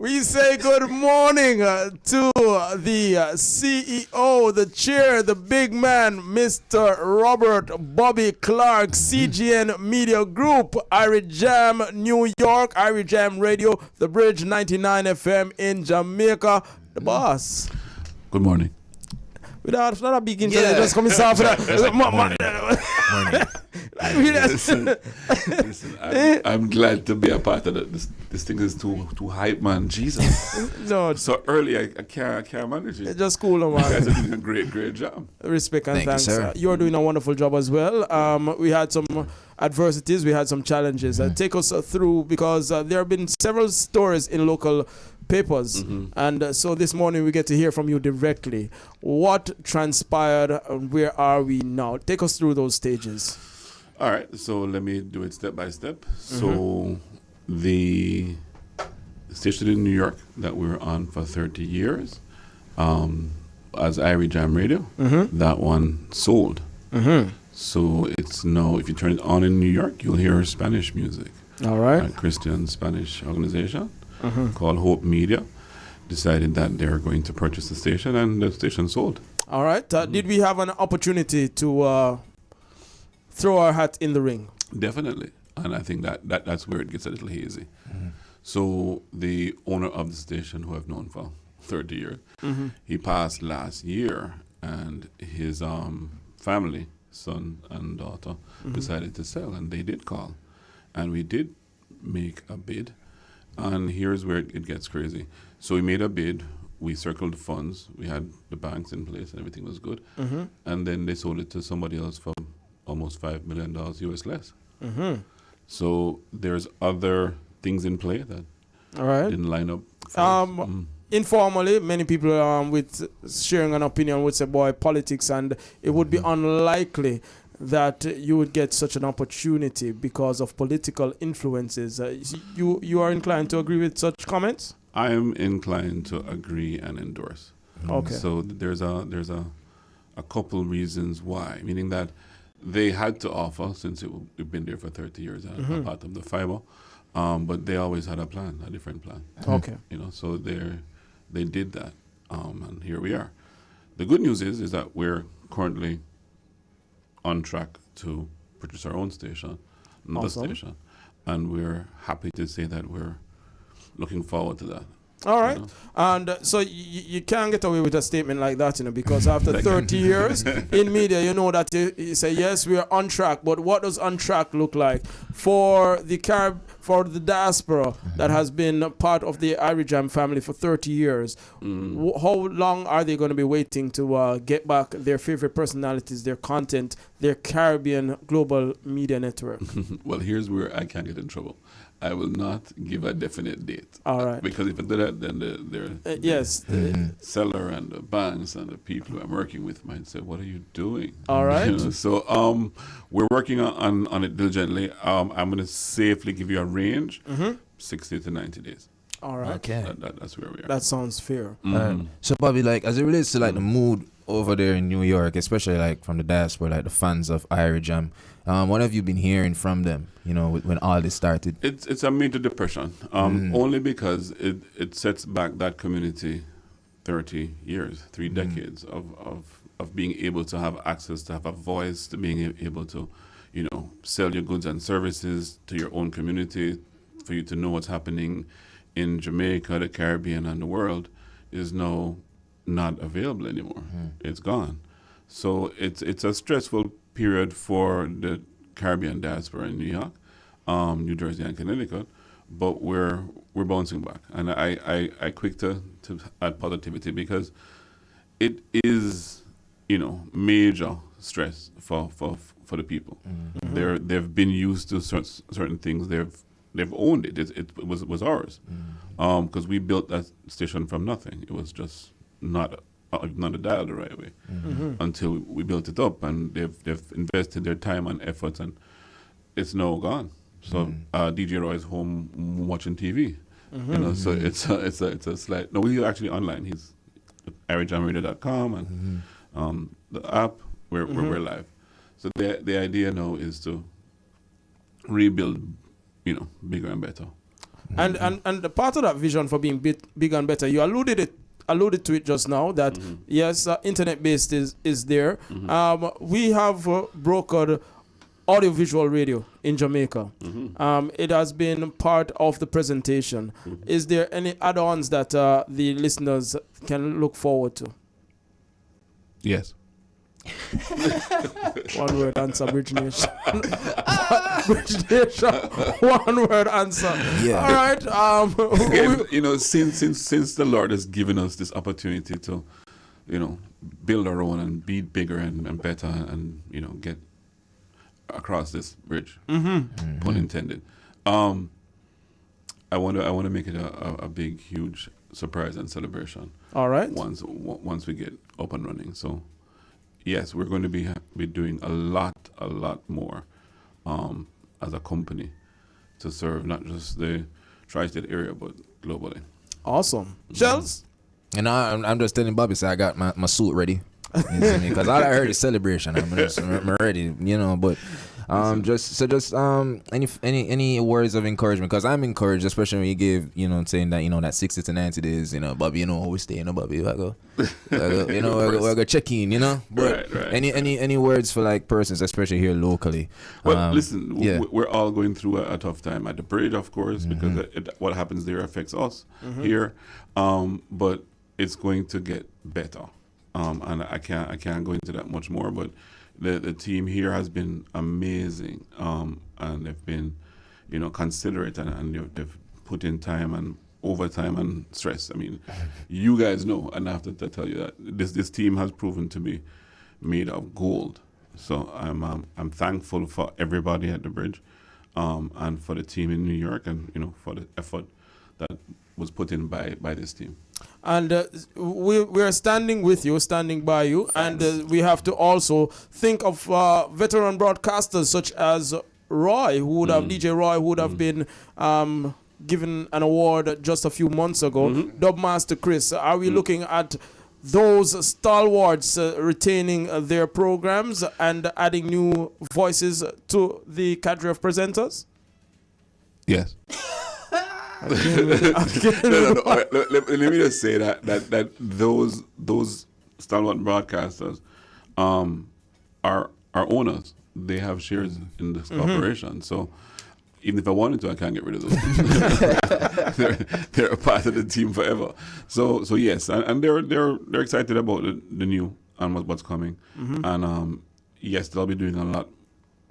We say good morning to the CEO, the chair, the big man, Mr. Robert Bobby Clarke, CGN Media Group, Irie Jam, New York, Irie Jam Radio, The Bridge 99 FM in Jamaica, the boss. Good morning. Without not a big intro, just come inside for that. Listen, I'm glad to be a part of that. This thing is too hype, man. Jesus. No, So early, I can't manage it. just cool, man. You guys are doing a great job. Respect and Thank you, thanks. sir. You're doing a wonderful job as well. We had some adversities, we had some challenges. Take us through, because there have been several stories in local papers, and so this morning we get to hear from you directly. What transpired and where are we now? Take us through those stages. All right, so let me do it step by step. So the station in New York that we were on for 30 years, as Irie Jam Radio, that one sold. So it's now, if you turn it on in New York, you'll hear Spanish music. All right. A Christian Spanish organization called Hope Media decided that they're going to purchase the station, and the station sold. All right. Did we have an opportunity to throw our hat in the ring? Definitely. And I think that's where it gets a little hazy. So the owner of the station, who I've known for 30 years, he passed last year, and his family, son and daughter, decided to sell, and they did call. And we did make a bid, and here's where it gets crazy. So we made a bid, we circled the funds, we had the banks in place, and everything was good. And then they sold it to somebody else for almost $5 million US less. So there's other things in play that All right. didn't line up. Informally, many people with sharing an opinion would say, boy, politics, and it would be unlikely that you would get such an opportunity because of political influences. You are inclined to agree with such comments? I am inclined to agree and endorse. Okay. So there's a couple reasons why, meaning that they had to offer, since we've been there for 30 years and a part of the fiber, but they always had a plan, a different plan. Okay. So they did that, and here we are. The good news is that we're currently on track to purchase our own station, another station, and we're happy to say that we're looking forward to that. All right. And so you can't get away with a statement like that, because after 30 years in media, that you say, yes, we are on track, but what does on track look like for the diaspora that has been part of the Irie Jam family for 30 years? How long are they going to be waiting to get back their favorite personalities, their content, their Caribbean global media network? Well, here's where I can't get in trouble. I will not give a definite date. All right. Because if I do that, then the seller and the banks and the people who I'm working with might say, what are you doing? All right. So we're working on it diligently. I'm going to safely give you a range, 60 to 90 days. All right. Okay. That's where we are. That sounds fair. So, Bobby, as it relates to the mood over there in New York, especially from the diaspora, the fans of Irie Jam, what have you been hearing from them? When all this started. It's a major depression, only because it sets back that community 30 years, 3 decades of being able to have access, to have a voice, to being able to, sell your goods and services to your own community, for you to know what's happening in Jamaica, the Caribbean, and the world is now not available anymore. It's gone. So it's a stressful period for the Caribbean diaspora in New York, New Jersey, and Connecticut, but we're bouncing back. And I quick to add positivity, because it is, major stress for the people. They've been used to certain things. They've owned it. It was ours, because we built that station from nothing. It was just not a dial the right way until we built it up, and they've invested their time and efforts, and it's now gone. So DJ Roy is home watching TV, So it's a slight. No, we're actually online. He's IrieJamRadio.com and the app. We're live. So the idea now is to rebuild, bigger and better. And the part of that vision for being big and better, you alluded to it just now, that yes, internet based is there. We have brokered audiovisual radio in Jamaica. It has been part of the presentation. Is there any add-ons that the listeners can look forward to? Yes. One word answer, Bridge Nation. Bridge Nation. One word answer. Yeah. All right. Again, you know, since the Lord has given us this opportunity to, you know, build our own and be bigger and better and, you know, get across this bridge, pun intended. I want to make it a big, huge surprise and celebration. All right. Once we get up and running. So, yes, we're going to be doing a lot more as a company to serve not just the tri-state area but globally. Awesome. Shells? And I'm just telling Bobby, so I got my suit ready. Because all I heard is celebration. I'm ready, you know. But any words of encouragement? Because I'm encouraged, especially when you give, you know, saying that, you know, that 60 to 90 days, you know, Bobby, you know, always stay, you know, Bobby, I go check in, you know. But right. Any words for like persons, especially here locally? Well, listen, we're all going through a tough time at the bridge, of course, because what happens there affects us here. But it's going to get better. And I can't go into that much more, but the team here has been amazing, and they've been, you know, considerate, and they've put in time and overtime and stress. I mean, you guys know, and I have to tell you that this team has proven to be made of gold. So I'm thankful for everybody at the bridge, and for the team in New York, and, you know, for the effort that was put in by this team. And we are standing with you, standing by you. Thanks. And we have to also think of veteran broadcasters such as Roy, who would have DJ Roy, who would have been given an award just a few months ago. Dubmaster Chris, are we looking at those stalwarts retaining their programs and adding new voices to the cadre of presenters? Yes. No. Let me just say that those stalwart broadcasters are owners. They have shares in this corporation. So even if I wanted to, I can't get rid of those. they're a part of the team forever. So yes, and they're excited about the new and what's coming. And yes, they'll be doing a lot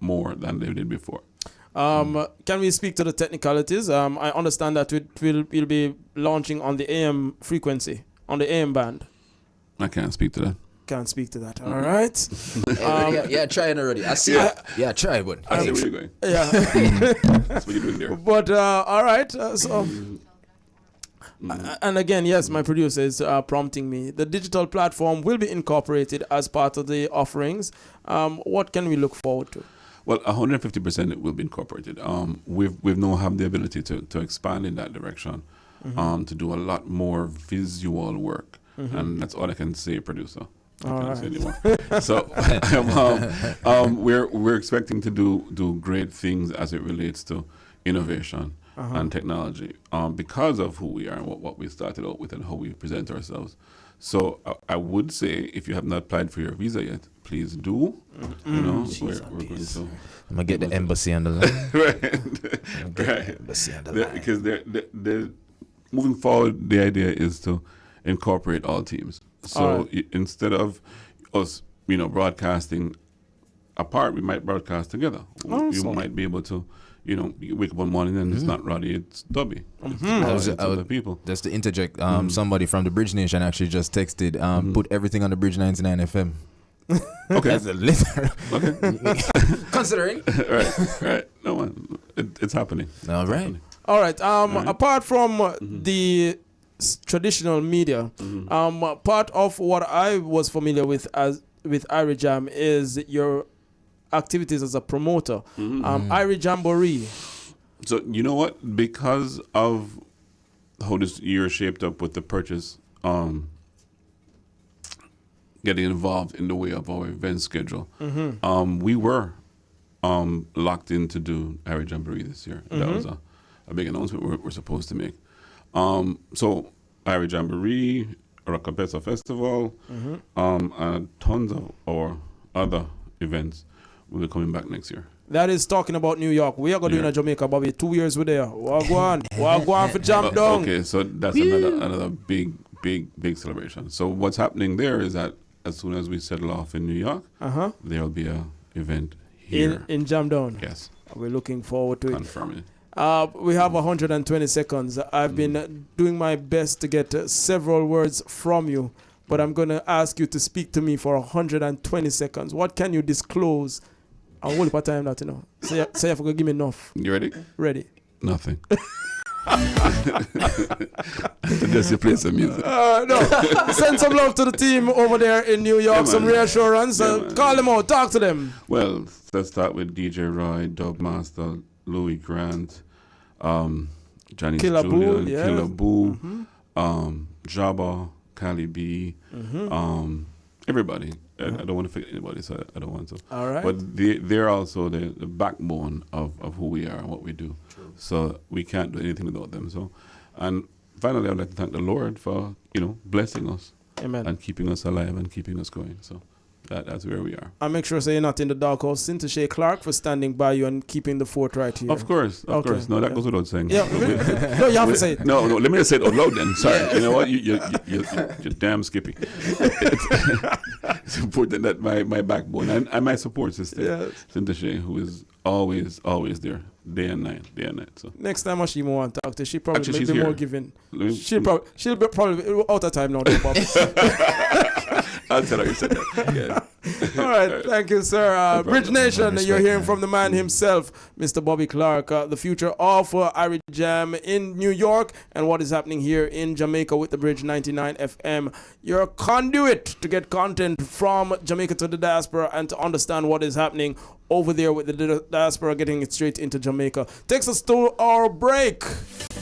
more than they did before. Can we speak to the technicalities? I understand that we'll be launching on the AM frequency, on the AM band. I can't speak to that. Can't speak to that. All right. Try it already. I see. Yeah, try, but I see where you're going. Yeah. That's what you're doing there. But all right. And again, yes, my producer is prompting me. The digital platform will be incorporated as part of the offerings. What can we look forward to? Well, 150% it will be incorporated. We've now have the ability to expand in that direction, to do a lot more visual work, and that's all I can say, producer. I can't say anymore. So we're expecting to do great things as it relates to innovation and technology, because of who we are and what we started out with and how we present ourselves. So I would say, if you have not applied for your visa yet, please do. You know, we're going to. I'm gonna get the embassy on the line. Right. Because they're moving forward, the idea is to incorporate all teams. So instead of us, you know, broadcasting apart, we might broadcast together. You might be able to, you know, you wake up one morning and it's not Roddy, it's Dubby. It's other people. Just to interject, somebody from the Bridge Nation actually just texted, put everything on the Bridge 99 FM. Okay. As a listener. Okay. Considering. Right. No one. It's happening. All right. All right. Apart from the traditional media, part of what I was familiar with with Irie Jam is your activities as a promoter. Irie Jamboree. So you know what? Because of how this year shaped up with the purchase, getting involved in the way of our event schedule, we were locked in to do Irie Jamboree this year. That was a big announcement we're supposed to make. So Irie Jamboree, Rockapesa Festival, and tons of our other events will be coming back next year. That is talking about New York. We are going to do in Jamaica, Bobby. 2 years we're there. Wagwan for jump down. Okay, so that's another big celebration. So what's happening there is that as soon as we settle off in New York, there will be a event here in Jam Down. Yes, we're looking forward to it. Confirming. We have 120 seconds. I've been doing my best to get several words from you, but I'm going to ask you to speak to me for 120 seconds. What can you disclose? I'll hold up time that, you know. So you have to give me enough. You ready? Ready. Nothing. Just to play some music. No. Send some love to the team over there in New York, some reassurance. Call them out, talk to them. Well, let's start with DJ Roy, Dub Master, Louis Grant, Johnny Killer Julian, Boo, yeah. Killer Boo, Jabba, Cali B, everybody. I don't want to forget anybody, so I don't want to. All right. But they're also the backbone of who we are and what we do. True. So we can't do anything without them. So, and finally, I'd like to thank the Lord for blessing us, Amen, and keeping us alive and keeping us going. So that's where we are. I make sure you're not in the doghouse. Sinta Clarke for standing by you and keeping the fort right here. Of course. No, that goes without saying. Yeah. No, you have to say it. No, let me just say it out loud then. Sorry. You know what? You're damn skippy. It's important that my backbone and my support system, Sinta, who is always there, day and night. So next time she want to talk to, she probably actually, be she's more here. giving. She'll be probably out of time now, Bob. I'll tell her you said that. Yeah. All right, thank you, sir. Bridge Nation, you're hearing from the man himself, Mr. Bobby Clarke, the future of Irie Jam in New York and what is happening here in Jamaica with the Bridge 99 FM. Your conduit to get content from Jamaica to the diaspora and to understand what is happening over there with the diaspora, getting it straight into Jamaica. Takes us to our break.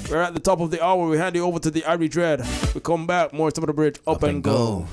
We're at the top of the hour. We hand you over to the Irie Dread. We come back, more Top of the Bridge, up and go.